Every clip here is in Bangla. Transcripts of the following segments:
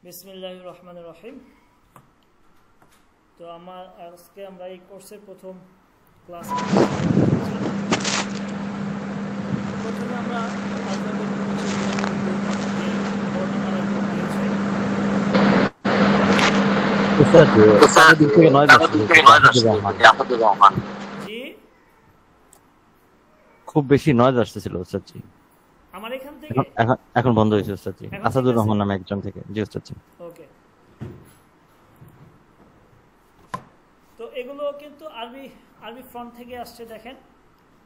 বিসমিল্লাহির রহমানির রহিম। তো আজকে আমরা এই কোর্সের প্রথম ক্লাস। প্রথমে আমরা আপনাদের খুব বেশি নয়েজ আসতেছিল ওস্তাদজি। আমার এখান থেকে এখন বন্ধ হয়েছে ওস্তাদজি। আসাদুর রহমান নামে একজন থেকে। জি ওস্তাদজি। ওকে। তো এগুলো কিন্তু আরবি ফ্রন্ট থেকে আসছে দেখেন,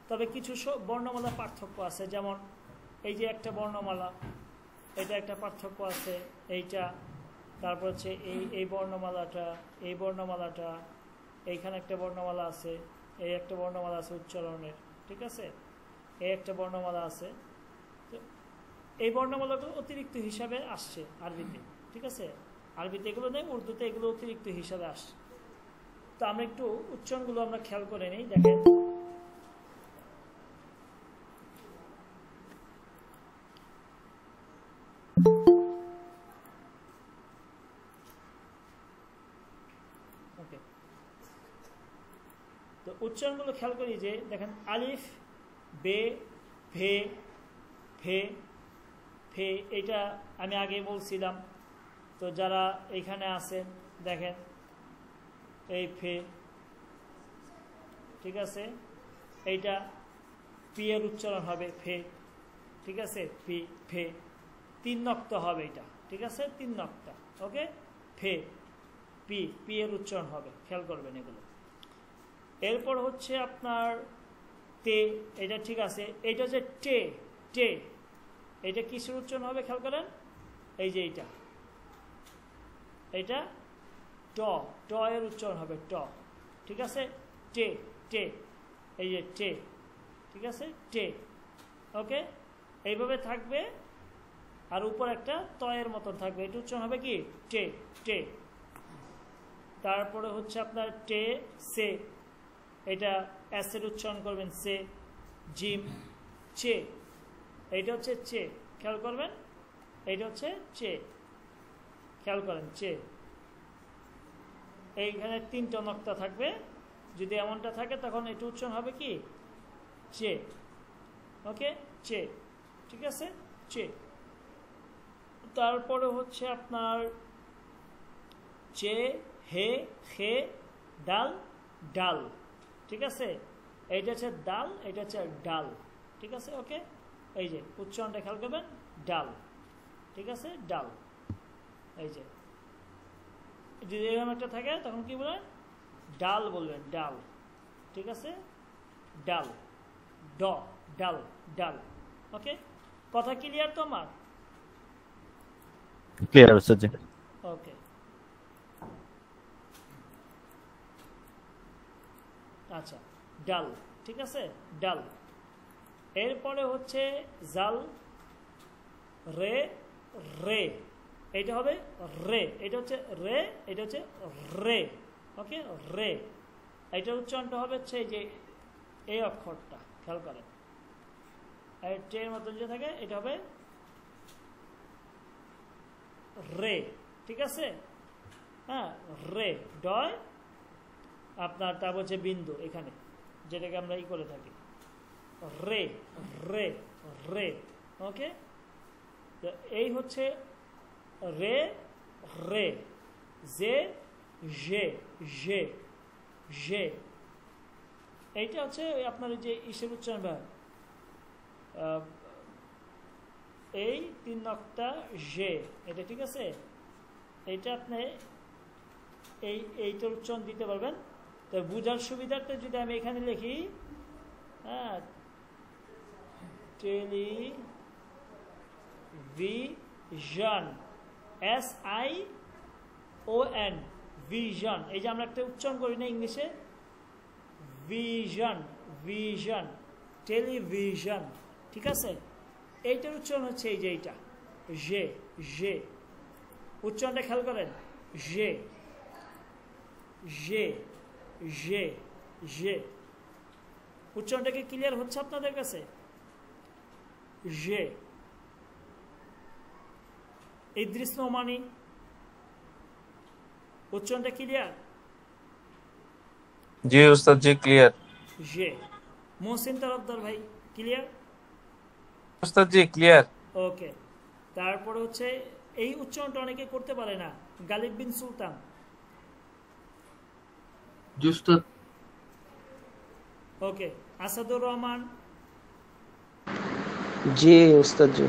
তবে কিছু বর্ণমালা পার্থক্য আছে। যেমন এই যে একটা বর্ণমালা, এটা একটা পার্থক্য আছে এইটা, তারপর হচ্ছে এই বর্ণমালাটা, এই বর্ণমালাটা, এইখানে একটা বর্ণমালা আছে, এই একটা বর্ণমালা আছে উচ্চারণের, ঠিক আছে, এই একটা বর্ণমালা আছে। তো এই বর্ণমালাগুলো অতিরিক্ত হিসাবে আসছে আরবিতে, ঠিক আছে। আরবিতে এগুলো নেই, উর্দুতে এগুলো অতিরিক্ত হিসাবে আসছে। তো আমরা একটু উচ্চারণগুলো আমরা খেয়াল করে নিই। দেখেন তো উচ্চারণগুলো খেয়াল করি যে দেখেন আলিফ, বে, ভে, ফে, ফে, এটা আমি আগে বলছিলাম। তো যারা এইখানে আছেন দেখেন এই ফে, ঠিক আছে, এইটা পি এর উচ্চারণ হবে ফে, ঠিক আছে, পি, ফে, 3 নক্তা হবে এটা, ঠিক আছে, 3 নক্তা। ওকে, ফে, পি, পি এর উচ্চারণ হবে, খেয়াল করবেন এগুলো। এরপর হচ্ছে আপনার তে, এটা ঠিক আছে। এইটা হচ্ছে টে, টে, এটা কিসের উচ্চারণ হবে খেয়াল করেন, এই যে এইটা, এটা ট, ট এর উচ্চারণ হবে ট, ঠিক আছে, টে, টে, এই যে টে, ঠিক আছে, টে। ওকে, এইভাবে থাকবে। আর উপর একটা ত এর মতন থাকবে, এটা উচ্চারণ হবে কি টে, টে। তারপরে হচ্ছে আপনার টে, সে, এটা এস এর উচ্চারণ করবেন সে, জিম, চে, এইটা হচ্ছে চে, খেয়াল করবেন, এইটা হচ্ছে চে, খেয়াল করেন চে। এইখানে 3টা নক্তা থাকবে, যদি এমনটা থাকে তখন এটা উচ্চারণ হবে কি চে। ওকে, চে, ঠিক আছে, চে। তারপরে হচ্ছে আপনার চে, হে, খে, ডাল, ডাল, ঠিক আছে, এইটা হচ্ছে ডাল, এটা হচ্ছে ডাল, ঠিক আছে। ওকে, এই যে উচ্চারণটা খেয়াল করবেন, ডাল, ঠিক আছে, ডাল। এই যে যদি এরকম একটা থাকে তখন কি বলবেন, ডাল বলবেন, ডাল, ঠিক আছে, ডাল, ড, ডাল, ডাল। ওকে, কথা ক্লিয়ার তো আমার? ক্লিয়ার ওস্তাদজি। ওকে, আচ্ছা, ডাল, ঠিক আছে, ডাল। এরপরে হচ্ছে জাল, রে, রে, এটা হবে রে, এটা হচ্ছে রে, এটা হচ্ছে রে। ওকে, রে, এইটার উচ্চারণটা হবে হচ্ছে যে এই অক্ষরটা, খেয়াল করেন, ট্রের মতন যে থাকে এটা হবে রে, ঠিক আছে, হ্যাঁ, রে, ডয় আপনার, তারপর হচ্ছে বিন্দু এখানে, যেটাকে আমরা ই করে থাকি, রে, রে, রে। ওকে, তো এই হচ্ছে রে, রে, জে, জে, জে, জে, এইটা হচ্ছে আপনার যে ইসের উচ্চারণ, এই 3 নক্তা জে, এটা ঠিক আছে। এইটা আপনি এইটার উচ্চারণ দিতে পারবেন। তো বুঝার সুবিধার্থে যদি আমি এখানে লিখি, হ্যাঁ, টেলিভিশন, SION, ভিশন, এই যে আমরা একটা উচ্চারণ করি না ইংলিশে, ভিশন, ভিশন, টেলিভিশন, ঠিক আছে, এইটার উচ্চারণ হচ্ছে এই যে এইটা জে, জে, উচ্চারণটা খেয়াল করেন, জে, জে, জে, জে। উচ্চারণটা কি ক্লিয়ার হচ্ছে আপনাদের কাছে? জে। ইদ্রিস নোমানি, উচ্চারণটা ক্লিয়ার? জি উস্তাদ জি ক্লিয়ার। জে। মোহসিন তরফদার ভাই ক্লিয়ার? উস্তাদ জি ক্লিয়ার। ওকে। তারপরে হচ্ছে এই উচ্চারণটা অনেকে করতে পারে না, গালিব বিন সুলতান। জি উস্তাদ। ওকে। আসাদুর রহমান। জি উস্তাদ জি।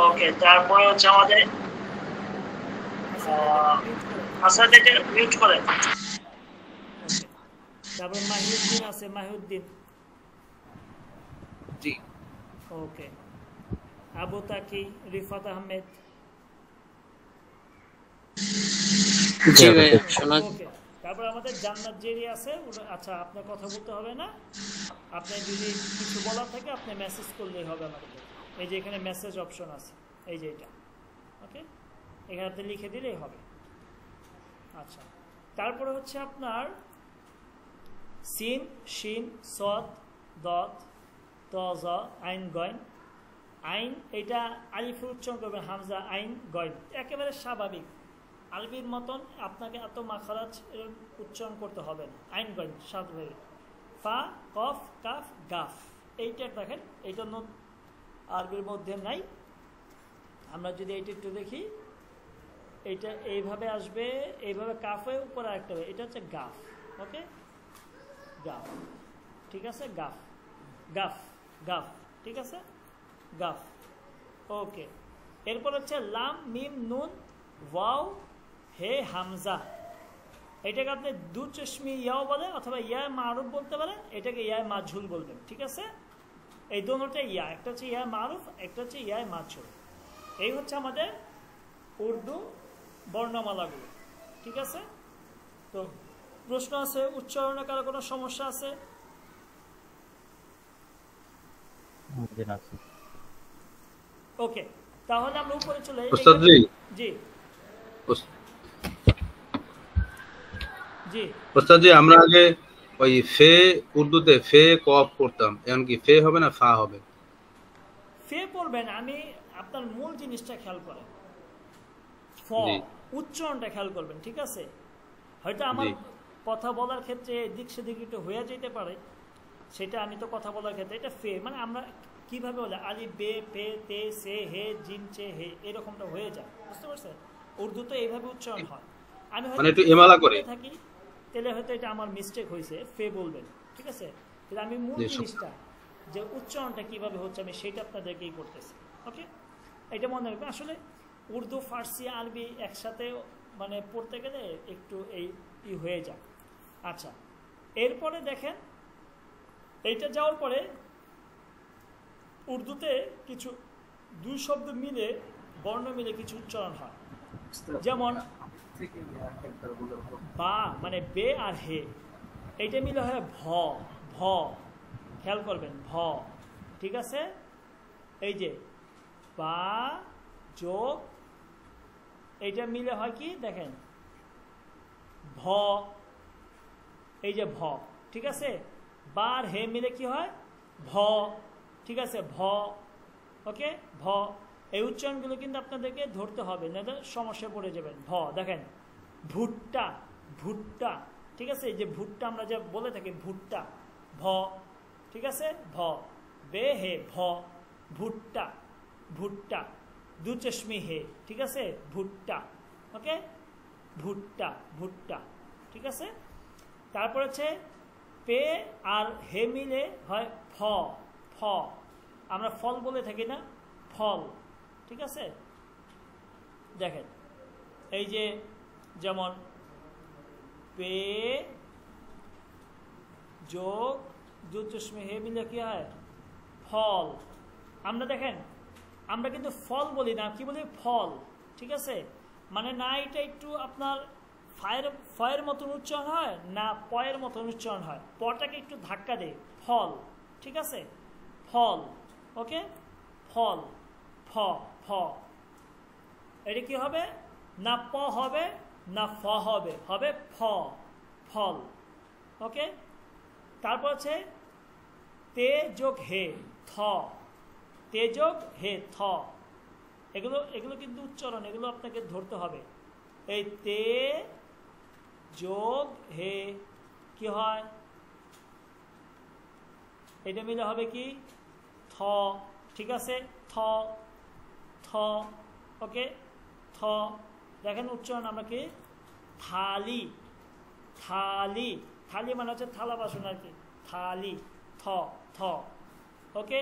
ওকে। তারপরে হচ্ছে আমাদের আসাদ, এটা মিউট করেন। তারপর মাহিউদ্দিন আছে, মাহিউদ্দিন। জি। ওকে। আবু তাকি, রিফাত আহমেদ। জি ভাই শোনা। ওকে। তারপর আমাদের জান্নাত জেরি আছে। আচ্ছা, আপনার কথা বলতে হবে না, আপনার যদি কিছু বলার থাকে আপনি মেসেজ করলেই হবে আমাকে। এই যে এখানে মেসেজ অপশন আছে, এই যে এটা, ওকে, এখানে লিখে দিলেই হবে। আচ্ছা, তারপরে হচ্ছে আপনার সিন, শিন, সদ, দত, তজ, আইন, গয়ন। আইন এটা আলিফের উচ্চারণ করবেন, হামজা, আইন, গয়ন, একেবারে স্বাভাবিক আরবির মতন। আপনাকে এত মাখারাজ উচ্চারণ করতে হবে না। আইন, গয়ন স্বাভাবিক। ফা, কফ, কাফ, গাফ, এইটা দেখেন, এইটা আরবির মধ্যে নাই। আমরা যদি এইটা একটু দেখি, এইটা এইভাবে আসবে, এইভাবে কাফ হয়ে উপরে আরেকটা হবে, এটা হচ্ছে গাফ। ওকে, গাফ, ঠিক আছে, গাফ, গাফ, গাফ, ঠিক আছে, গাফ। ওকে। এরপর হচ্ছে লাম, মিম, নুন, ওয়াও, হে, হামজা। এটাকে আপনি দু চশমি ইয়াও বলেন অথবা ইয়া মারুফ বলতে পারেন, এটাকে ইয়া মাজহুল বলবেন, ঠিক আছে। এই দুটোটা ইয়া, একটা হচ্ছে ইয়া মারুফ, একটা হচ্ছে ইয়া মাজহুল। এই হচ্ছে আমাদের উর্দু বর্ণমালাগুলো, ঠিক আছে। তো প্রশ্ন আছে, উচ্চারণে কারো কোনো সমস্যা আছে? ওকে, তাহলে আমরা উপরে চলে যাই। উস্তাদ জি। জি জি উস্তাদ জি, আমরা আগে ওই ফে উর্দুতে ফে কফ করতাম, এখন কি ফে হবে না ফা হবে? ফে পড়বেন। আমি আপনার মূল জিনিসটা খেয়াল করেন, ফ, উচ্চারণটা খেয়াল করবেন, ঠিক আছে। হয়তো আমার কথা বলার ক্ষেত্রে এদিক সেদিক একটু হয়ে যেতে পারে, সেটা আমি তো কথা বলার ক্ষেত্রে এটা ফে, মানে আমরা কিভাবে বলে আলি, বে, পে, তে, সে, হে, জিন, চে, হে, এরকমটা হয়ে যায়, বুঝতে পারছেন। উর্দু তো এইভাবে উচ্চারণ হয়। আমি মানে একটু এমালা করে থাকি, তাহলে হয়তো এটা আমার মিস্টেক হয়েছে, ফে বলবেন, ঠিক আছে। তাহলে আমি মূল জিনিসটা যে উচ্চারণটা কিভাবে হচ্ছে আমি সেটা আপনাদেরকেই করতেছি, ওকে। এটা মনে রাখবেন। আসলে উর্দু, ফার্সি, আরবি একসাথে মানে পড়তে গেলে একটু এই হয়ে যায়। আচ্ছা, এরপরে দেখেন, এইটা যাওয়ার পরে উর্দুতে কিছু দুই শব্দ মিলে, বর্ণ মিলে কিছু উচ্চারণ হয়। যেমন বা মানে বে আর হে, এইটা মিলে হয় ভ, ভ, খেয়াল করবেন, ভ, ঠিক আছে। এই যে বা যোগ এইটা মিলে হয় কি দেখেন, ভ, এই যে ভ, ঠিক আছে। বা আর হে মিলে কি হয়, ভ, ঠিক আছে, ভ, ওকে, ভ। এই উচ্চারণগুলো কিন্তু আপনাদেরকে ধরতে হবে, না সমস্যা পড়ে যাবেন। ভ, দেখেন, ভুট্টা, ভুট্টা, ঠিক আছে। এই যে ভুট্টা আমরা যে বলে থাকি, ভুট্টা, ভ, ঠিক আছে, ভ, বে, হে, ভ, ভুট্টা, ভুট্টা, দু চশমি হে, ঠিক আছে, ভুট্টা, ওকে, ভুট্টা, ভুট্টা, ঠিক আছে। তারপর হচ্ছে পে আর হে মিলে হয় ফ, ফ, আমরা ফল বলে থাকি না, ফল, ঠিক আছে। দেখেন, এই যে যেমন পে যোগ দু চশমে হে মিলে কি হয়, ফল। আমরা দেখেন, আমরা কিন্তু ফল বলি না, কি বলি, ফল, ঠিক আছে। মানে না এটা একটু আপনার ফয়ের মতন উচ্চারণ হয়, না পয়ের মতন উচ্চারণ হয়, পটাকে একটু ধাক্কা দেয়, ফল, ঠিক আছে, ফল, ওকে, ফল, ফ, ফ। এটা কি হবে, না প হবে না ফ হবে, হবে ফ, ফল, ওকে। তারপর আছে তে যোগ হে, থ, তে যোগ হে, থ। এগুলো এগুলো কিন্তু উচ্চারণ, এগুলো আপনাকে ধরতে হবে, এই তে যোগ হে কি হয়, এটা মিলে হবে কি থ, ঠিক আছে, থ থ, ওকে, থ। দেখেন উচ্চারণ আমরা কি থালি, থালি, থালি মানে হচ্ছে থালা বাসন আর কি, থালি, থ থ, ওকে।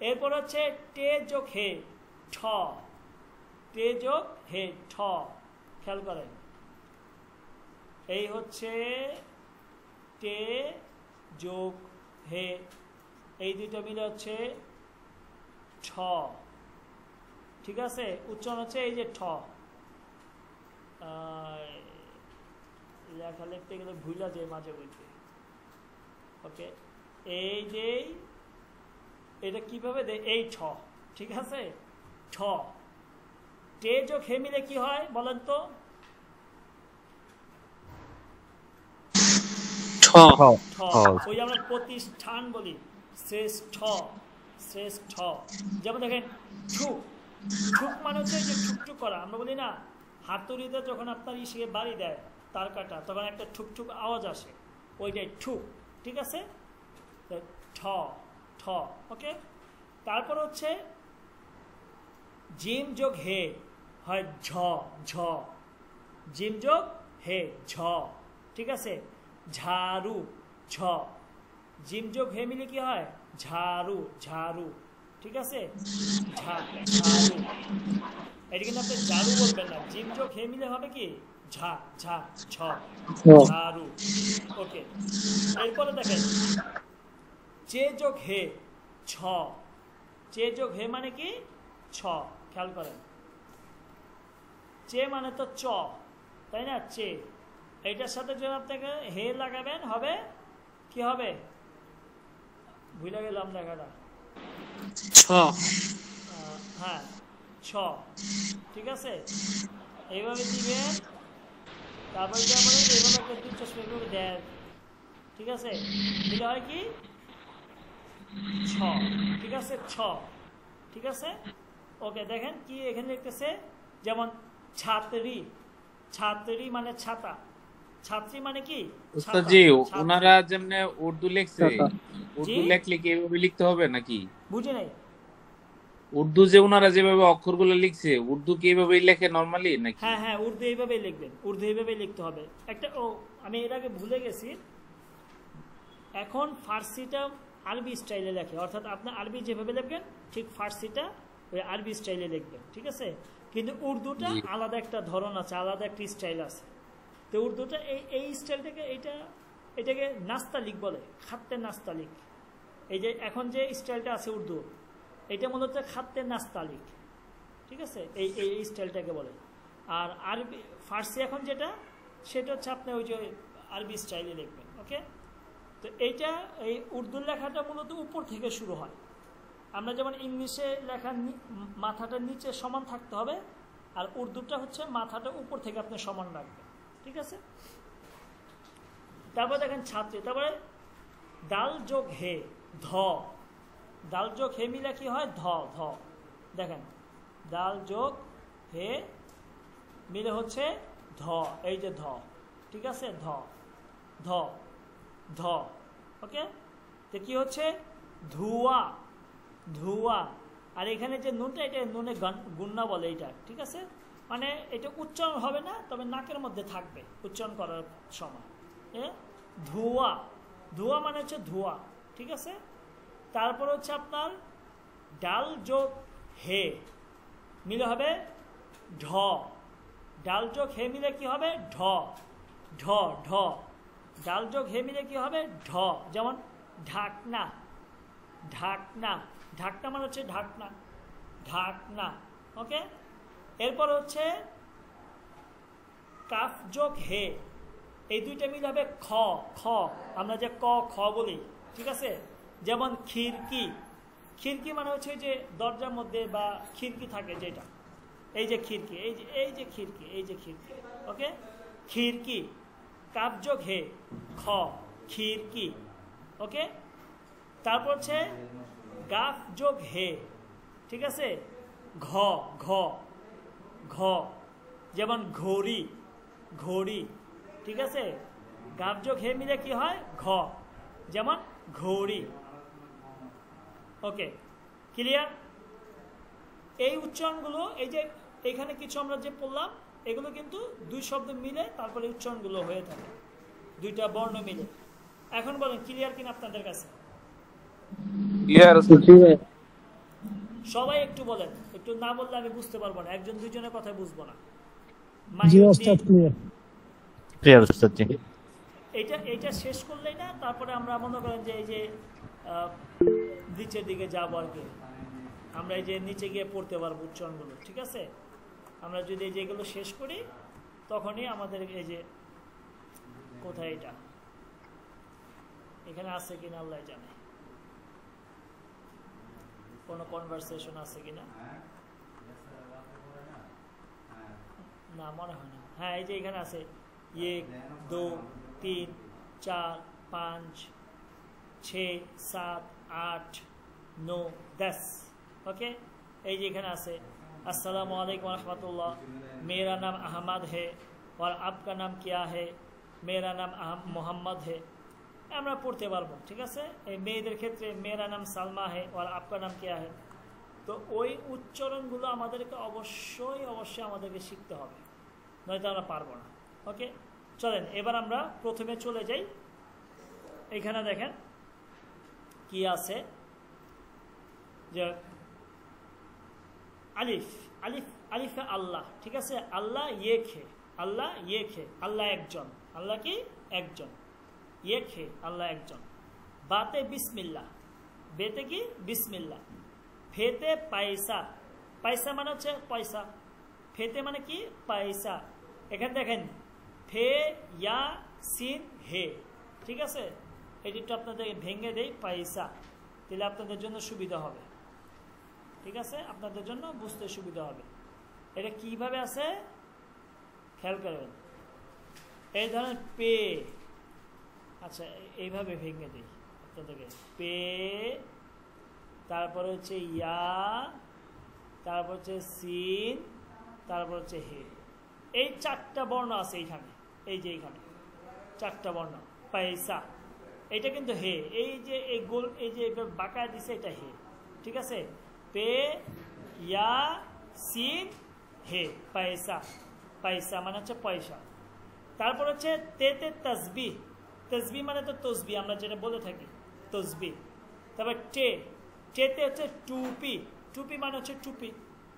এরপর হচ্ছে টে যোগ হে ঠ, টে যোগ হে ঠ, খেয়াল করেন এই হচ্ছে টে যোগ হে, এই দুইটা মিলে হচ্ছে ঠ, ঠিক আছে। উচ্চারণ হচ্ছে এই যে ঠ, লেখা লিখতে গেলে ভুলা যায় মাঝে বলতে, ওকে। এই যে এটা কিভাবে দেয়, এই ঠ, ঠিক আছে, ঠ। টে যোগ হে মিলে কি হয় বলেন তো, ঠ, ঠ। ওই আমরা প্রতিষ্ঠান বলি শ্রেষ্ঠ, শ্রেষ্ঠ। যেমন দেখেন ঠুক, ঠুক মানে হচ্ছে যে ঠুকঠুক করা, আমরা বলি না হাতুড়িতে যখন আপনার ইসে বাড়ি দেয় তার কাটা, তখন একটা ঠুকঠুক আওয়াজ আসে, ওইটাই ঠুক, ঠিক আছে, ঠ ঠ, ওকে। তারপর হচ্ছে জিম যোগ হে হয় ঝ, ঝ, জিম যোগ হে ঝ, ঠিক আছে, ঝাড়ু, ঝ, জিম যোগ হে মিলে কি হয় ঝাড়ু, ঝাড়ু, ঠিক আছে, ঝাড়ু। এটা কিন্তু আপনি ঝাড়ু বলবেন না, জিম যোগ হে মিলে হবে কি ঝা, ঝা, ঝ, ঝাড়ু, ওকে। এরপরে দেখেন চে যোগ হে ছ, চে যোগ হে মানে কি ছ, খেয়াল করেন চে মানে তো চ, তাই না, চে, এইটার সাথে যখন আপনাকে হে লাগাবেন হবে কি হবে, ভুলে গেলাম লেখাটা, ছ, হ্যাঁ ছ, ঠিক আছে, এইভাবে দিবেন, তারপরে যা বলে এইভাবে একটা দুই চশমা এইভাবে দেন, ঠিক আছে, দিলে হয় কি ছ, ঠিক আছে, ছ, ঠিক আছে, ওকে। দেখেন কি এখানে লিখতেছে, যেমন ছাত্রী, ছাত্রী মানে ছাতা, ছাত্রী মানে কি উস্তাদ জি ওনারা যেমনে উর্দু লিখছে, উর্দু লেখলে কি এভাবে লিখতে হবে নাকি? বুঝে নাই, উর্দু যে ওনারা যেভাবে অক্ষরগুলো লিখছে, উর্দু কি এইভাবে লেখে নরমালি নাকি? হ্যাঁ হ্যাঁ, উর্দু এইভাবেই লিখবেন, উর্দু এইভাবেই লিখতে হবে। একটা আমি এর আগে ভুলে গেছি, এখন ফার্সিটা আরবি স্টাইলে লেখে, অর্থাৎ আপনার আরবি যেভাবে লিখবেন ঠিক ফার্সিটা ওই আরবি স্টাইলে লিখবেন, ঠিক আছে, কিন্তু উর্দুটা আলাদা একটা ধরন আছে, আলাদা একটা স্টাইল আছে। তো উর্দুটা এই স্টাইলটাকে এটাকে নাস্তালিক বলে, খাত্তে নাস্তালিক। এই যে এখন যে স্টাইলটা আছে উর্দু, এটা মূলত খাত্তে নাস্তালিক, ঠিক আছে, এই স্টাইলটাকে বলে। আর আরবি ফার্সি এখন যেটা, সেটা হচ্ছে আপনি ওই যে আরবি স্টাইলে লিখবেন, ওকে। তো এইটা এই উর্দুর লেখাটা মূলত উপর থেকে শুরু হয়, আমরা যেমন ইংলিশে লেখা মাথাটা নিচে সমান থাকতে হবে, আর উর্দুটা হচ্ছে মাথাটা উপর থেকে আপনি সমান রাখবেন, ঠিক আছে। তারপর দেখেন ছাত্রী, তারপরে দাল যোগ হে ধ, দাল যোগ হে মিলে কি হয় ধ, ধ, দেখেন দাল যোগ হে মিলে হচ্ছে ধ, এই যে ধ, ঠিক আছে, ধ ধ ধ, ওকে। তো কি হচ্ছে ধোয়া, ধোয়া। আর এখানে যে নুনটা, এটা নুনে গুন্না বলে এইটা, ঠিক আছে, মানে এটা উচ্চারণ হবে না, তবে নাকের মধ্যে থাকবে উচ্চারণ করার সময়, ধোয়া, ধোয়া মানে হচ্ছে ধোয়া, ঠিক আছে। তারপর হচ্ছে আপনার ডাল যোগ হে মিলে হবে ঢ, ডাল যোগ হে মিলে কি হবে ঢ, ঢ ঢ, ডাল যোগ হে মিলে কি হবে ঢ, যেমন ঢাকনা, ঢাকনা, ঢাকনা মানে হচ্ছে ঢাকনা, ঢাকনা, ওকে। এরপর হচ্ছে কাফ যোগ হে, এই দুইটা মিলে হবে খ, খ, আমরা যে ক খ বলি, ঠিক আছে, যেমন খিড়কি, খিড়কি মানে হচ্ছে যে দরজার মধ্যে বা খিড়কি থাকে যেটা, এই যে খিড়কি, এই যে খিড়কি, এই যে খিড়কি, ওকে, খিড়কি, কাফ যোগ হে খ, খিড়কি, ওকে। তারপর হচ্ছে গাফ যোগ হে, ঠিক আছে, ঘ, ঘ, ঘ, যেমন ঘড়ি, ঘড়ি, ঠিক আছে? গাব যোগ হে মিলে কি হয়? ঘ, যেমন ঘড়ি। ওকে, ক্লিয়ার? এই উচ্চারণগুলো, এই যে এখানে কিছু আমরা যে পড়লাম, এগুলো কিন্তু দুই শব্দ মিলে তারপরে উচ্চারণগুলো হয়ে থাকে, দুইটা বর্ণ মিলে। এখন বলেন ক্লিয়ার কিনা আপনাদের কাছে? ক্লিয়ার জি ভাইয়া। সবাই একটু বলেন, একটু না বললে আমি বুঝতে পারবো না, একজন দুইজনের কথা বুঝবো না। জি ওস্তাদ ক্লিয়ার। ক্লিয়ার ওস্তাদ জি। এটা শেষ করলেই না, তারপরে আমরা মনে করেন যে এই যে নিচের দিকে যাবো আর কি, আমরা এই যে নিচে গিয়ে পড়তে পারবো উচ্চারণগুলো, ঠিক আছে? আমরা যদি এই যেগুলো শেষ করি তখনই আমাদের এই যে কোথায় এটা এখানে আছে কিনা আল্লাহ জানে, কোনো কনভারসেশন আছে কিনা, না মনে হয় না। হ্যাঁ, এই যে এখানে আছে 1 2 3 4 5 6 7 8 9 10। ओके, এই যে এখানে আছে अस्सलाम वालेकुम रहमतुल्लाह, मेरा नाम अहमद है और आपका नाम क्या है? मेरा नाम मोहम्मद है। আমরা পড়তে পারবো, ঠিক আছে? এই মেয়েদের ক্ষেত্রে मेरा नाम सलमा है और आपका नाम क्या है। তো ওই উচ্চারণগুলো আমাদেরকে অবশ্যই আমাদেরকে শিখতে হবে, নয়তো আমরা পারবো না। ওকে, চলেন এবার আমরা প্রথমে চলে যাই। এখানে দেখেন কি আছে, যে আলিফ, আলিফ, আলিফে আল্লাহ, ঠিক আছে? আল্লাহ এক হে, আল্লাহ এক হে, আল্লাহ একজন, আল্লাহ কি একজন, এক হে, আল্লাহ একজন। বাতে বিসমিল্লাহ, বেতে কি বিসমিল্লাহ। ফেতে পয়সা, পয়সা মানে হচ্ছে পয়সা, ফেতে মানে কি পয়সা। এখানে দেখেন ফে ইয়া সিন হে, ঠিক আছে? এটিটা আপনাদের ভেঙে দেই পয়সা, তাহলে আপনাদের জন্য সুবিধা হবে, ঠিক আছে? আপনাদের জন্য বুঝতে সুবিধা হবে। এটা কিভাবে আছে খেয়াল করবেন। এই ধরনের পে, আচ্ছা এইভাবে ভেঙে দিই আপনাদেরকে, পে, তারপর হচ্ছে ইয়া, তারপর হচ্ছে সিন, তারপর হচ্ছে হে। এই চারটা বর্ণ আছে এইখানে, এই যে এইখানে চারটা বর্ণ। পয়সা এটা কিন্তু হে, এই যে এই গোল, এই যে বাঁকা দিছে এটা হে, ঠিক আছে? পে ইয়া সিন হে, পয়সা, পয়সা মানে হচ্ছে পয়সা। তারপর হচ্ছে তেতে তসবি, তসবি মানে তো তসবি আমরা যেটা বলে থাকি, তসবি। তারপর টে, টেতে হচ্ছে টুপি, টুপি মানে হচ্ছে টুপি,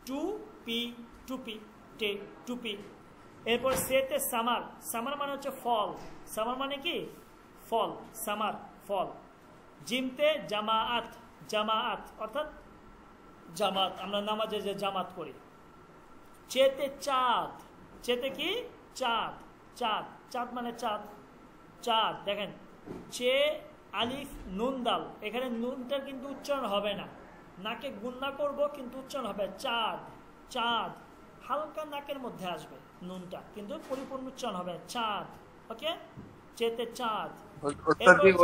টুপি, টুপি, টে টুপি। এরপর সেতে সামার, সামার মানে হচ্ছে ফল, সামার মানে কি ফল, সামার ফল। জিমতে জামাআত, জামাআত অর্থাৎ জামাত, আমরা নামাজে যে জামাত করি। চেতে চাঁদ, চেতে কি চাঁদ, চাঁদ, চাঁদ মানে চাঁদ, চাঁদ। দেখেন চে আলিফ নুন দাল, এখানে নুনটার কিন্তু উচ্চারণ হবে না, নাকে গুন্না করব কিন্তু উচ্চারণ হবে চাঁদ, চাঁদ, হালকা নাকের মধ্যে আসবে নুনটা, কিন্তু পরিপূর্ণ উচ্চারণ হবে চাঁদ। ওকে, চেতে চাঁদ।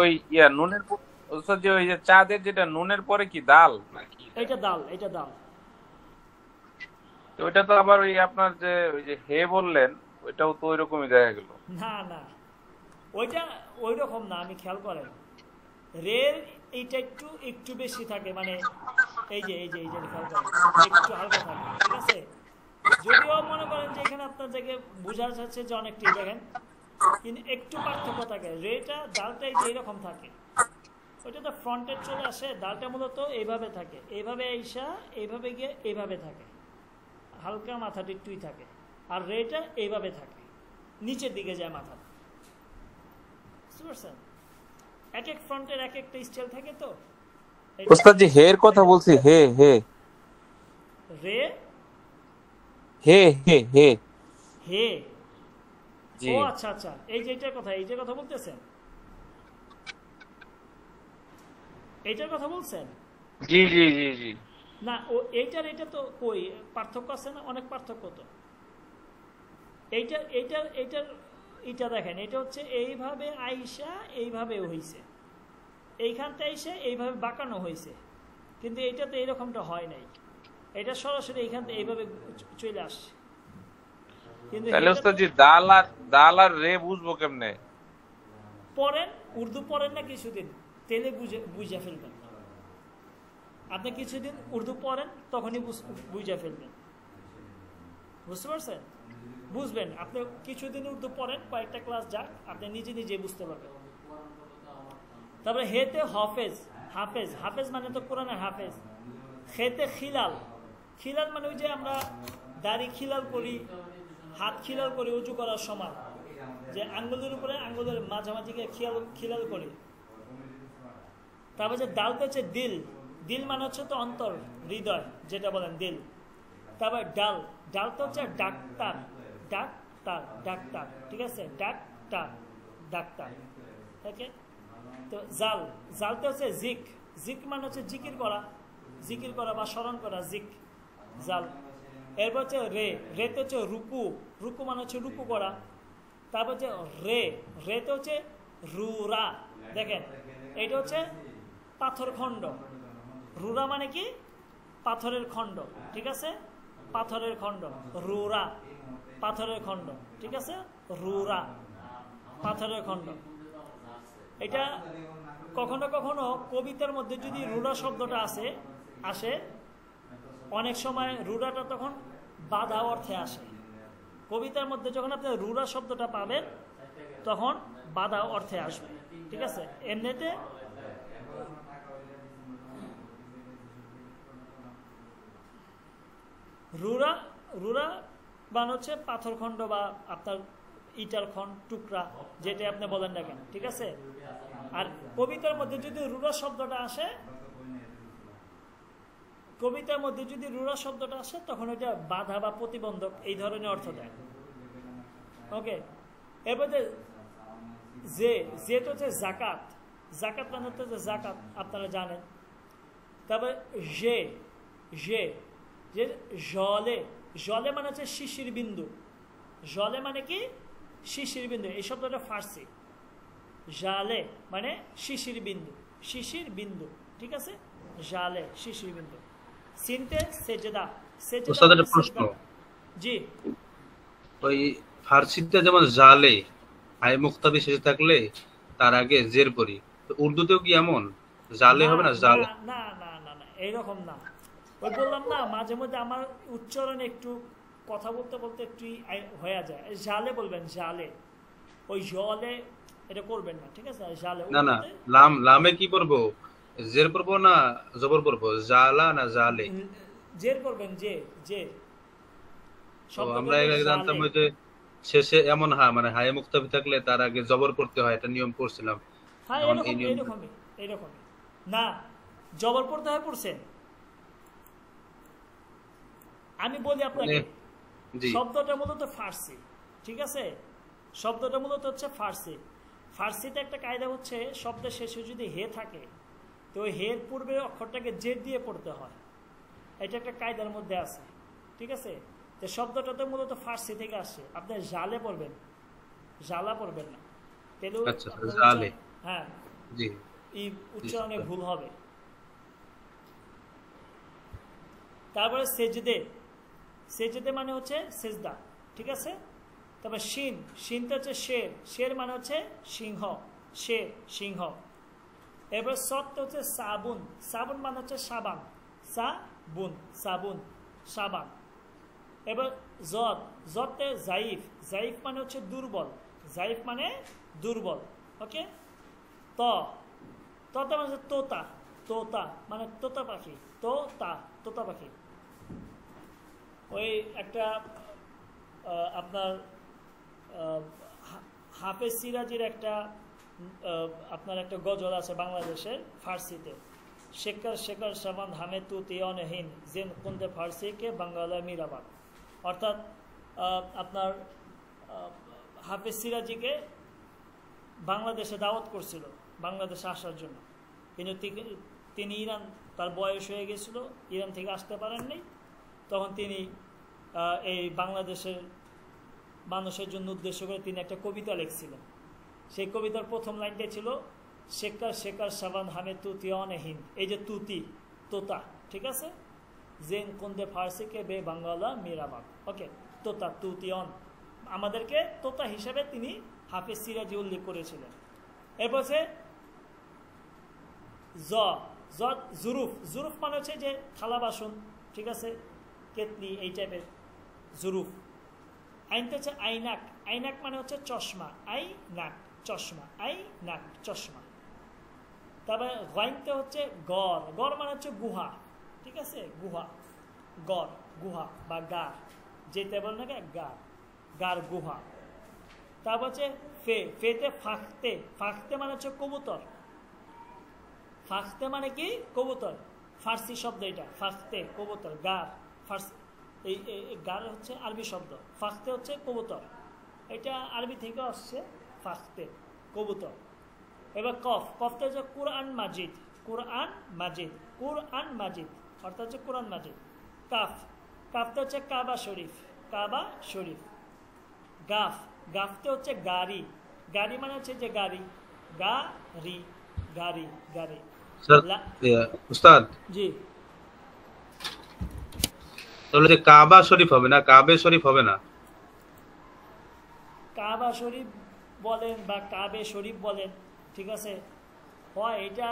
ওই ইয়া নুনের, ওই যে চাঁদের যেটা নুনের পরে কি দাল নাকি? এটা দাল, এটা দাল। ওইটা তো আবার ওই আপনার যে ওই যে হে বললেন, ওইটাও তো ওইরকমই দেখা গেল। না না, ওইটা ওই রকম না, আমি খেয়াল করেন রের এইটা একটু একটু বেশি থাকে, মানে এই যে এই যে এই যে খেয়াল করেন একটু হালকা থাকে, ঠিক আছে? যদিও মনে করেন যে এখানে আপনার জায়গায় বোঝা যাচ্ছে যে অনেকটাই, দেখেন কিন্তু একটু পার্থক্য থাকে। রেটা ডালটা এই যে এইরকম থাকে, ওইটা তো ফ্রন্টে চলে আসে, ডালটা মূলত এইভাবে থাকে, এইভাবে আইসা এইভাবে গিয়ে এইভাবে থাকে, হালকা মাথাটা একটুই থাকে। আর রেটা এইভাবে থাকে, নিচের দিকে যায় মাথা, বুঝতে পারছেন? এক এক ফ্রন্টের এক একটা স্টাইল থাকে। তো ওস্তাদ জি হে এর কথা বলছি, হে হে রে, হে হে হে হে, জি। ও আচ্ছা আচ্ছা, এই যে এটার কথা, এই যে কথা বলতেছেন, এইটার কথা বলছেন? জি জি জি জি। না, ও এইটার এটা তো কই পার্থক্য আছে না, অনেক পার্থক্য তো। এইটার এইটার এইটার এটা দেখেন, এটা হচ্ছে এইভাবে আইসা এইভাবে হইছে, এইখানটা আইসা এইভাবে বাঁকানো হয়েছে, কিন্তু এইটা তো এইরকমটা হয় নাই, এটা সরাসরি এইখান থেকে এইভাবে চলে আসছে। কিন্তু তাহলে ওস্তাদজি দাল আর রে বুঝবো কেমনে? পড়েন, উর্দু পড়েন না কিছুদিন, তেলে বুঝে ফেলবেন। আপনি কিছুদিন উর্দু পড়েন, তখনই বুঝে ফেলবেন। বুঝতে পারছেন? বুঝবেন। আপনি কিছুদিন উর্দু পড়েন, কয়েকটা ক্লাস যাক, আপনি নিজে নিজে বুঝতে পারবেন। তারপরে হেতে হাফেজ, হাফেজ হাফেজ মানে তো কোরআনের হাফেজ। খেতে খিলাল, খিলাল মানে ওই যে আমরা দাড়ি খিলাল করি, হাত খিলাল করি উঁচু করার সময়, যে আঙ্গুলের উপরে আঙ্গুলের মাঝামাঝিকে খিলাল করি। তারপর যে দালতে হচ্ছে দিল, দিল মানে হচ্ছে তো অন্তর, হৃদয় যেটা বলেন দিল। তারপর ডাল, ডালটা হচ্ছে ডাক্তার, ডাক্তার ডাক্তার, ঠিক আছে, ডাক্তার ডাক্তার। ওকে। তো জাল, জালতে হচ্ছে জিক, জিক মানে হচ্ছে জিকির করা, জিকির করা বা স্মরণ করা, জিক জাল। এরপর হচ্ছে রে, রেতে হচ্ছে রুকু, রুকু মানে হচ্ছে রুকু করা। তারপর হচ্ছে রে, রেতে হচ্ছে রুরা। দেখেন এটা হচ্ছে পাথর খণ্ড, রুরা মানে কি পাথরের খণ্ড, ঠিক আছে, পাথরের খণ্ড, রুরা পাথরের খণ্ড, ঠিক আছে, রুরা পাথরের খণ্ড। এটা কখনো কখনো কবিতার মধ্যে যদি রুরা শব্দটা আসে, অনেক সময় রুরাটা তখন বাধা অর্থে আসে। কবিতার মধ্যে যখন আপনি রুরা শব্দটা পাবেন তখন বাধা অর্থে আসবে, ঠিক আছে। এমনিতে রুরা, রুরা মানে হচ্ছে পাথরখণ্ড বা আপনার ইটার খণ্ড, টুকরা, যেটা আপনি বলেন না কেন, ঠিক আছে। আর কবিতার মধ্যে যদি রুরা শব্দটা আসে, কবিতার মধ্যে যদি রুরা শব্দটা আসে তখন ওইটা বাধা বা প্রতিবন্ধক এই ধরনের অর্থ দেয়। ওকে। এরপর যে তো হচ্ছে জাকাত, জাকাত মানে হচ্ছে জাকাত, আপনারা জানেন। তারপর যে জলে, জলে মানে হচ্ছে শিশির বিন্দু, জলে মানে কি শিশির বিন্দু, এই শব্দটা ফার্সি। জালে মানে শিশির বিন্দু, শিশির বিন্দু, ঠিক আছে, জালে শিশির বিন্দু। সিনতে সেজদা, সেজদা প্রশ্ন, জি ওই ফার্সিতে যেমন জালে হাই মুক্তাবি শেষে থাকলে তার আগে জের পড়ি, তো উর্দুতেও কি এমন জালে হবে না? জালে না না না না, এইরকম না। ওই বললাম না, মাঝে মধ্যে আমার উচ্চারণ একটু কথা বলতে বলতে একটু হয়ে যায়। জালে বলবেন, জালে, ওই জলে এটা করবেন না, ঠিক আছে। জালে না না, লামে কি পড়বো, জের পড়বো না জবর পড়বো, জালা না জালে? জের করবেন, যে আমরা জানতাম ওই যে শেষে এমন মানে হাই মুক্তাবি থাকলে তার আগে জবর পড়তে হয়, এটা নিয়ম পড়ছিলাম। হ্যাঁ এরকমই না, জবর পড়তে হয়, পড়ছেন। আমি বলি আপনাকে, শব্দটা মূলত ফার্সি, ঠিক আছে, শব্দটা মূলত হচ্ছে ফার্সি। ফার্সিতে একটা কায়দা হচ্ছে শব্দের শেষে যদি হে থাকে তো ওই হের পূর্বের অক্ষরটাকে জের দিয়ে পড়তে হয়, এটা একটা কায়দার মধ্যে আছে, ঠিক আছে। তো শব্দটা তো মূলত ফার্সি থেকে আসে। আপনি জালে পড়বেন, জালা পড়বেন না, তাহলে হ্যাঁ এই উচ্চারণে ভুল হবে। তারপরে সেজদে, সেজদে মানে হচ্ছে সেজদা, ঠিক আছে। তারপর শিন, শিনটা হচ্ছে শের, শের মানে হচ্ছে সিংহ, শের সিংহ। এবার সৎটা হচ্ছে সাবুন, সাবুন মানে হচ্ছে সাবান, সাবুন সাবুন সাবান। এবার জদ, জদতে জাইফ, জাইফ মানে হচ্ছে দুর্বল, জাইফ মানে দুর্বল। ওকে। তটা মানে হচ্ছে তোতা, তোতা মানে তোতা পাখি, তোতা পাখি। ওই একটা আপনার হাফেজ সিরাজির একটা আপনার একটা গজল আছে বাংলাদেশের ফার্সিতে, শেখর শেখর সাবান হামে তু তিয়নহীন জেন কুন্দে ফার্সি কে বাংলা মিরাবাদ। অর্থাৎ আপনার হাফেজ সিরাজিকে বাংলাদেশে দাওয়াত করছিল বাংলাদেশে আসার জন্য, কিন্তু তিনি ইরান, তার বয়স হয়ে গেছিল, ইরান থেকে আসতে পারেননি। তখন তিনি এই বাংলাদেশের মানুষের জন্য উদ্দেশ্য করে তিনি একটা কবিতা লিখছিলেন। সেই কবিতার প্রথম লাইনটা ছিল শেখর শেখর সাবান হামে তু তিয়নহীন, এই যে তুতি তোতা, ঠিক আছে, জেন কুন্দে ফার্সি কে বে বাংলা মিরাবাদ। ওকে, তোতা তুতিয়ন আমাদেরকে তোতা হিসেবে তিনি হাফেজ সিরাজি উল্লেখ করেছিলেন। এরপর জুরুফ, জুরুফ মানে হচ্ছে যে থালা বাসন, ঠিক আছে, কেতলি, এই টাইপের জুরুফ। আইনতে হচ্ছে আইনাক, আইনাক মানে হচ্ছে চশমা, আই নাক চশমা, আই নাক চশমা। তারপরে গাইনতে হচ্ছে গড়, গড় মানে হচ্ছে গুহা, ঠিক আছে, গুহা, গড়, গুহা বা গার, যেতে বল না গার, গার গুহা। তারপর হচ্ছে ফেতে ফাঁকতে, ফাঁকতে মানে হচ্ছে কবুতর, ফাঁকতে মানে কি কবুতর, ফার্সি শব্দ এটা, ফাঁকতে কবুতর, গার ফার্সি, এই গার হচ্ছে আরবি শব্দ, ফাঁকতে হচ্ছে কবুতর, এটা আরবি থেকে আসছে, ফাঁকতে কবুতর। এবার কফ, কফতে হচ্ছে কুরআন মাজিদ, কুরআন মাজিদ, কুরআন মাজিদ অর্থাৎ হচ্ছে কুরআন মাজিদ। কাফ, কাফতে হচ্ছে কাবা শরীফ, কাবা শরীফ। গাফ, গাফতে হচ্ছে গাড়ি, গাড়ি মানে হচ্ছে যে গাড়ি, গাড়ি, গাড়ি, গাড়ি। উস্তাদ জি, তাহলে যে কাবা শরীফ হবে না, কাবে শরীফ হবে না? কাবা শরীফ বলেন বা কাবে শরীফ বলেন, ঠিক আছে, হয় এটা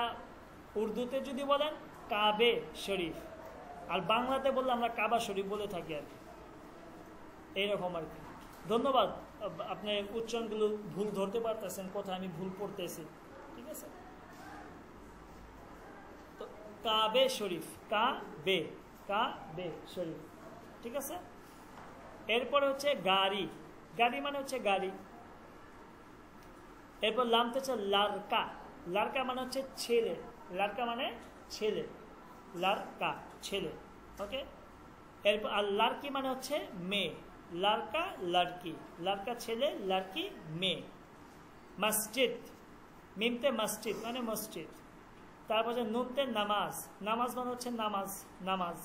উর্দুতে যদি বলেন কাবে শরীফ, আর বাংলাতে বললে আমরা কাবা শরীফ বলে থাকি আর কি, এইরকম আর কি। ধন্যবাদ, আপনি উচ্চারণগুলো ভুল ধরতে পারতেছেন, কোথায় আমি ভুল পড়তেছি, ঠিক আছে। তো কাবে শরীফ, কাবে, কাবে শরীফ, ঠিক আছে। এরপরে হচ্ছে গাড়ি, গাড়ি মানে হচ্ছে গাড়ি। এরপর লামতে হচ্ছে লারকা, লারকা মানে হচ্ছে ছেলে, লারকা মানে ছেলে, লারকা ছেলে, ওকে। এরপর আর লারকি মানে হচ্ছে মেয়ে, লারকা লারকি, লারকা ছেলে, লারকি মেয়ে। মসজিদ, মিমতে মসজিদ মানে মসজিদ। তারপর হচ্ছে নুনতে নামাজ, নামাজ মানে হচ্ছে নামাজ, নামাজ।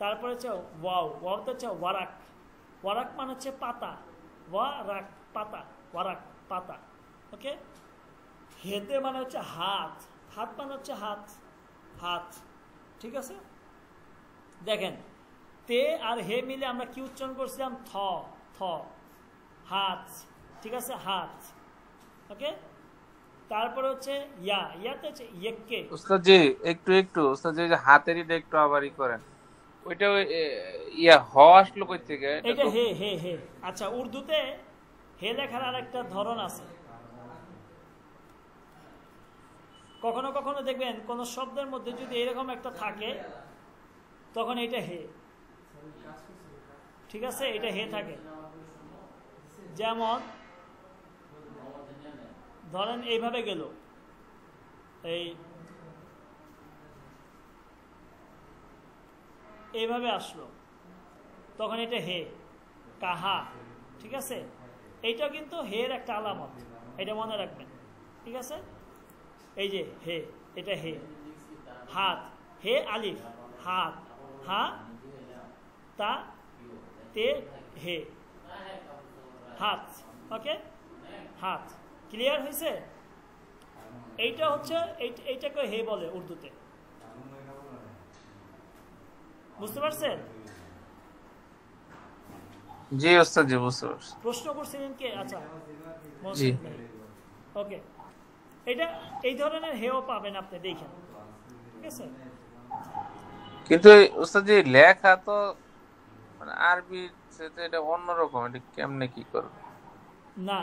তারপরে হচ্ছে ওয়াও, ওয়াওতে হচ্ছে ওয়ারাক, ওয়ারাক মানে হচ্ছে পাতা, ওয়ারাক পাতা, ওয়ারাক পাতা, ওকে। হেতে মানে হচ্ছে হাত, হাত মানে হচ্ছে হাত, হাত, ঠিক আছে। দেখেন তে আর হে মিলে আমরা কি উচ্চারণ করছিলাম, থ, থ, হাত, ঠিক আছে, হাত, ওকে। তারপরে হচ্ছে ইয়া, ইয়াতে হচ্ছে ইয়েককে। উস্তাদ জি একটু উস্তাদ জি হাতেরটা একটু আবারই করেন, ওইটা ইয়া হ আসলো কই থেকে? এটা হে, হে, হে। আচ্ছা, উর্দুতে হে লেখার আর একটা ধরন আছে। কখনো কখনো দেখবেন কোন শব্দের মধ্যে যদি এরকম একটা থাকে তখন এটা হে, ঠিক আছে, এটা হে থাকে। যেমন ধরেন এইভাবে গেল, এইভাবে আসলো, তখন এটা হে, কাহা, ঠিক আছে। এইটা কিন্তু হের একটা আলামত, এটা মনে রাখবেন, ঠিক আছে। এই যে হে, এটা হে। হাত, হে আলিফ, হাত, হা তা তে হে, হাত, ওকে, হাত। ক্লিয়ার হয়েছে? এইটা হচ্ছে এইটাকে হে বলে উর্দুতে, বুঝতে পারছেন? জি ওস্তাদ জি, বুঝতে পারছি। প্রশ্ন করছিলেন কে? আচ্ছা, জি, ওকে। এটা এই ধরনের হেও পাবেন আপনি, দেখেন, ঠিক আছে। কিন্তু ওস্তাদ জি লেখা তো মানে আরবি এটা অন্যরকম, এটা কেমনে কি করবে? না,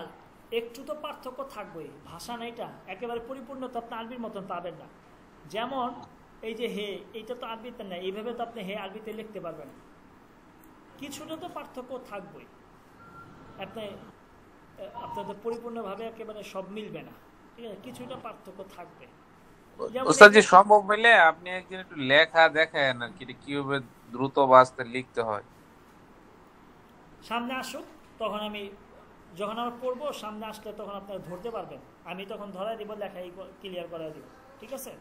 একটু তো পার্থক্য থাকবেই, ভাষা না এটা একেবারে পরিপূর্ণতা আপনি আরবির মতন পাবেন না। যেমন এই যে হে, এইটা তো আরবিতে না, এইভাবে তো আপনি হে আরবিতে লিখতে পারবেন না, কিছুটা তো পার্থক্য থাকবেই, আপনাদের পরিপূর্ণভাবে একেবারে সব মিলবে না, ঠিক আছে, কিছুটা পার্থক্য থাকবে। ওস্তাদ জি সম্ভব হইলে আপনি একদিন একটু লেখা দেখায় না, কি কিভাবে দ্রুত বাস্তে লিখতে হয়। সামনে আসুক, তখন আমি যখন আমরা পড়বো, সামনে আসলে তখন আপনারা ধরতে পারবেন, আমি তখন ধরাই দিব, লেখাই ক্লিয়ার করাই দিব, ঠিক আছে।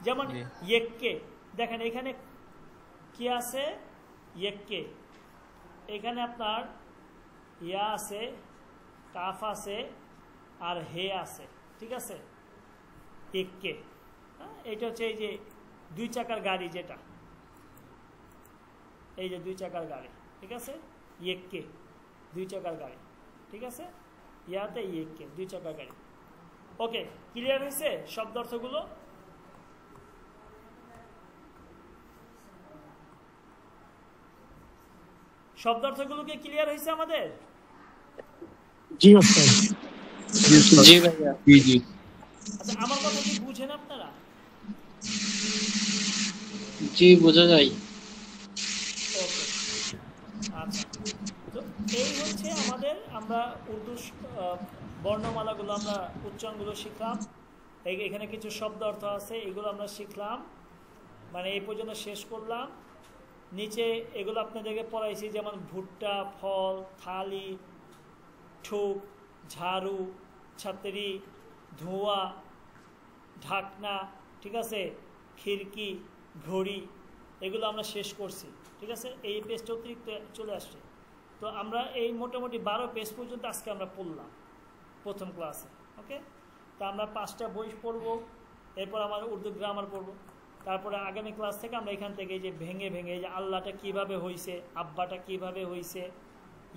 যেমন ইয়েককে, দেখেন এখানে কি আছে, ইয়েককে, এখানে আপনার ইয়া আছে, কাফ আছে, আর হে আছে, ঠিক আছে। ইয়েককে, এটা হচ্ছে এই যে দুই চাকার গাড়ি, যেটা এই যে দুই চাকার গাড়ি, ঠিক আছে, ইয়েককে। 2 চাকার গাড়ি, ঠিক আছে? ইয়াতে ইয়েকে 2 চাকার গাড়ি। ওকে, ক্লিয়ার হয়েছে শব্দ অর্থগুলো? শব্দ অর্থগুলো কি ক্লিয়ার হয়েছে আমাদের? জি ওস্তাদ। জি ভাইয়া। আচ্ছা, আমার কথা কি বুঝেন আপনারা? জি বোঝা যায়। ওকে, আচ্ছা। তো এই হচ্ছে আমাদের, আমরা উর্দু বর্ণমালাগুলো, আমরা উচ্চারণগুলো শিখলাম। এখানে কিছু শব্দ অর্থ আছে, এগুলো আমরা শিখলাম, মানে এই পর্যন্ত শেষ করলাম। নিচে এগুলো আপনাদেরকে পড়াইছি, যেমন ভুট্টা, ফল, থালি, ঠুক, ঝাড়ু, ছাতরি, ধোঁয়া, ঢাকনা, ঠিক আছে, খিড়কি, ঘড়ি, এগুলো আমরা শেষ করছি, ঠিক আছে? এই পেজটা অতিরিক্ত চলে আসছে। তো আমরা এই মোটামুটি 12 পেজ পর্যন্ত আজকে আমরা পড়লাম প্রথম ক্লাসে। ওকে, তা আমরা 5টা বই পড়বো, এরপর আমরা উর্দু গ্রামার পড়বো। তারপরে আগামী ক্লাস থেকে আমরা এখান থেকে যে ভেঙে ভেঙে, যে আল্লাহটা কিভাবে হইছে, আব্বাটা কিভাবে হইছে,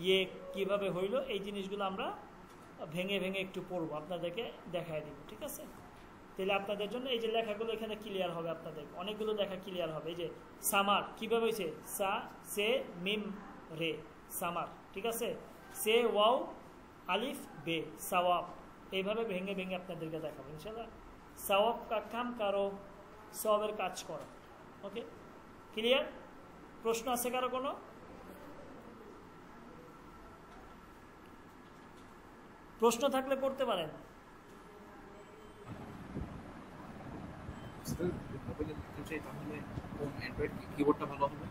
ইয়ে কিভাবে হইলো, এই জিনিসগুলো আমরা ভেঙে ভেঙে একটু পড়বো, আপনাদেরকে দেখায় দিব, ঠিক আছে? তাহলে আপনাদের জন্য এই যে লেখাগুলো এখানে ক্লিয়ার হবে, আপনাদের অনেকগুলো লেখা ক্লিয়ার হবে। এই যে সামার কিভাবে হয়েছে, সা সে মিম রে, সামার, ঠিক আছে? সে ওয়াও আলিফ বে, সাওয়াব, এইভাবে ভেঙে ভেঙে আপনাদেরকে দেখাবো ইনশাআল্লাহ। সাওয়াব কা কাম কারো, সবের কাজ করো। ওকে, ক্লিয়ার? প্রশ্ন আছে কারো কোনো? প্রশ্ন থাকলে করতে পারেন। মোবাইলে লিখতে চাই তাহলে অ্যান্ড্রয়েড কিবোর্ডটা ভালো হবে?